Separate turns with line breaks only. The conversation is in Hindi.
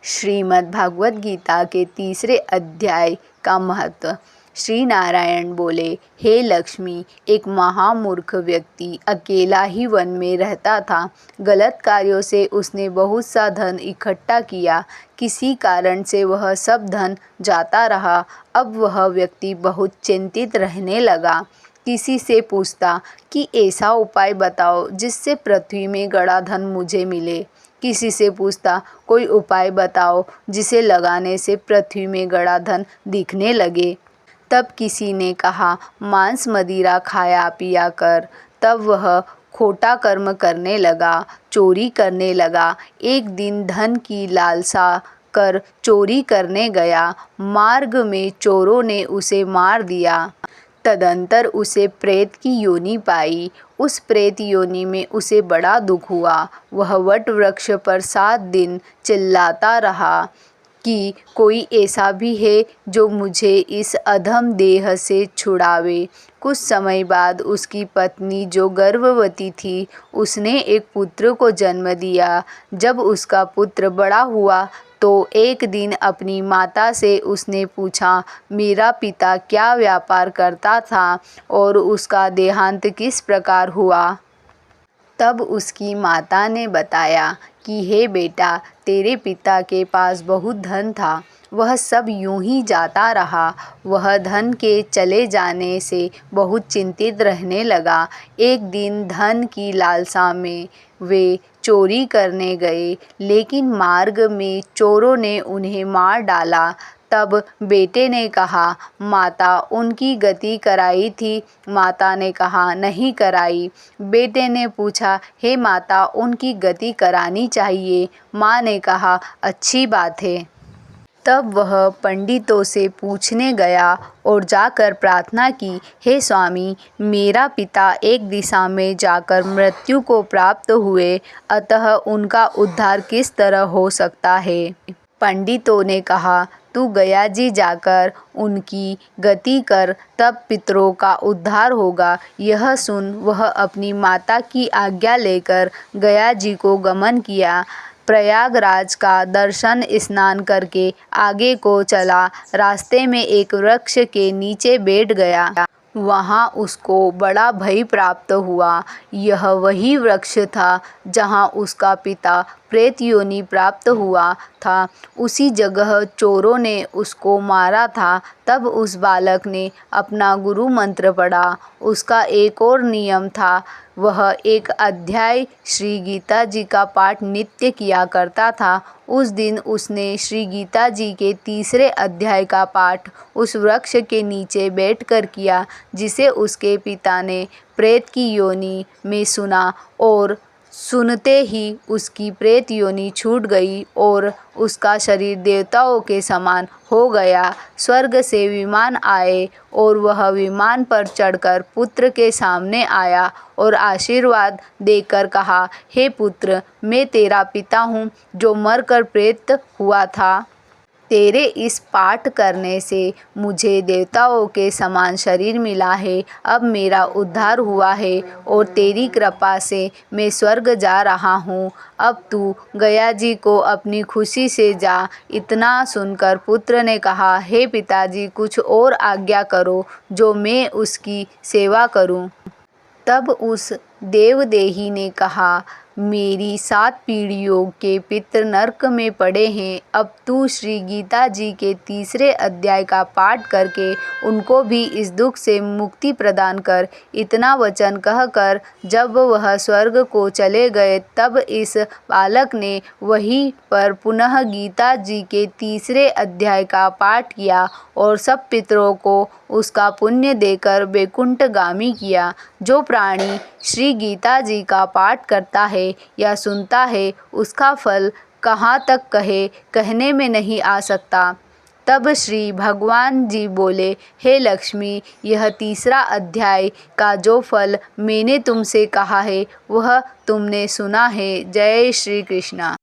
श्रीमद् भागवत गीता के तीसरे अध्याय का महत्व। श्री नारायण बोले, हे लक्ष्मी, एक महामूर्ख व्यक्ति अकेला ही वन में रहता था। गलत कार्यों से उसने बहुत सा धन इकट्ठा किया। किसी कारण से वह सब धन जाता रहा। अब वह व्यक्ति बहुत चिंतित रहने लगा। किसी से पूछता कि ऐसा उपाय बताओ जिससे पृथ्वी में गड़ा धन मुझे मिले। किसी से पूछता, कोई उपाय बताओ जिसे लगाने से पृथ्वी में गड़ा धन दिखने लगे। तब किसी ने कहा, मांस मदिरा खाया पिया कर। तब वह खोटा कर्म करने लगा, चोरी करने लगा। एक दिन धन की लालसा कर चोरी करने गया। मार्ग में चोरों ने उसे मार दिया। तदंतर उसे प्रेत की योनि पाई। उस प्रेत योनि में उसे बड़ा दुख हुआ। वह वट वृक्ष पर 7 दिन चिल्लाता रहा कि कोई ऐसा भी है जो मुझे इस अधम देह से छुड़ावे। कुछ समय बाद उसकी पत्नी जो गर्भवती थी, उसने एक पुत्र को जन्म दिया। जब उसका पुत्र बड़ा हुआ तो एक दिन अपनी माता से उसने पूछा, मेरा पिता क्या व्यापार करता था और उसका देहांत किस प्रकार हुआ। तब उसकी माता ने बताया कि हे बेटा, तेरे पिता के पास बहुत धन था। वह सब यूं ही जाता रहा। वह धन के चले जाने से बहुत चिंतित रहने लगा। एक दिन धन की लालसा में वे चोरी करने गए, लेकिन मार्ग में चोरों ने उन्हें मार डाला। तब बेटे ने कहा, माता, उनकी गति कराई थी। माता ने कहा, नहीं कराई। बेटे ने पूछा, हे माता, उनकी गति करानी चाहिए। माँ ने कहा, अच्छी बात है। तब वह पंडितों से पूछने गया और जाकर प्रार्थना की, हे स्वामी, मेरा पिता एक दिशा में जाकर मृत्यु को प्राप्त हुए, अतः उनका उद्धार किस तरह हो सकता है। पंडितों ने कहा, तू गया जी जाकर उनकी गति कर, तब पितरों का उद्धार होगा। यह सुन वह अपनी माता की आज्ञा लेकर गया जी को गमन किया। प्रयागराज का दर्शन स्नान करके आगे को चला। रास्ते में एक वृक्ष के नीचे बैठ गया। वहाँ उसको बड़ा भय प्राप्त हुआ। यह वही वृक्ष था जहाँ उसका पिता प्रेत योनि प्राप्त हुआ था। उसी जगह चोरों ने उसको मारा था। तब उस बालक ने अपना गुरु मंत्र पढ़ा। उसका एक और नियम था, वह एक अध्याय श्री गीता जी का पाठ नित्य किया करता था। उस दिन उसने श्री गीता जी के तीसरे अध्याय का पाठ उस वृक्ष के नीचे बैठकर किया, जिसे उसके पिता ने प्रेत की योनि में सुना, और सुनते ही उसकी प्रेत योनि छूट गई और उसका शरीर देवताओं के समान हो गया। स्वर्ग से विमान आए और वह विमान पर चढ़कर पुत्र के सामने आया और आशीर्वाद देकर कहा, हे पुत्र, मैं तेरा पिता हूँ जो मरकर प्रेत हुआ था। तेरे इस पाठ करने से मुझे देवताओं के समान शरीर मिला है। अब मेरा उद्धार हुआ है और तेरी कृपा से मैं स्वर्ग जा रहा हूँ। अब तू गया जी को अपनी खुशी से जा। इतना सुनकर पुत्र ने कहा, हे पिताजी, कुछ और आज्ञा करो जो मैं उसकी सेवा करूँ। तब उस देवदेही ने कहा, मेरी 7 पीढ़ियों के पितर नरक में पड़े हैं। अब तू श्री गीता जी के तीसरे अध्याय का पाठ करके उनको भी इस दुख से मुक्ति प्रदान कर। इतना वचन कहकर जब वह स्वर्ग को चले गए, तब इस बालक ने वहीं पर पुनः गीता जी के तीसरे अध्याय का पाठ किया और सब पितरों को उसका पुण्य देकर वैकुंठगामी किया। जो प्राणी श्री गीता जी का पाठ करता है या सुनता है, उसका फल कहाँ तक कहने में नहीं आ सकता। तब श्री भगवान जी बोले, हे लक्ष्मी, यह तीसरा अध्याय का जो फल मैंने तुमसे कहा है वह तुमने सुना है। जय श्री कृष्ण।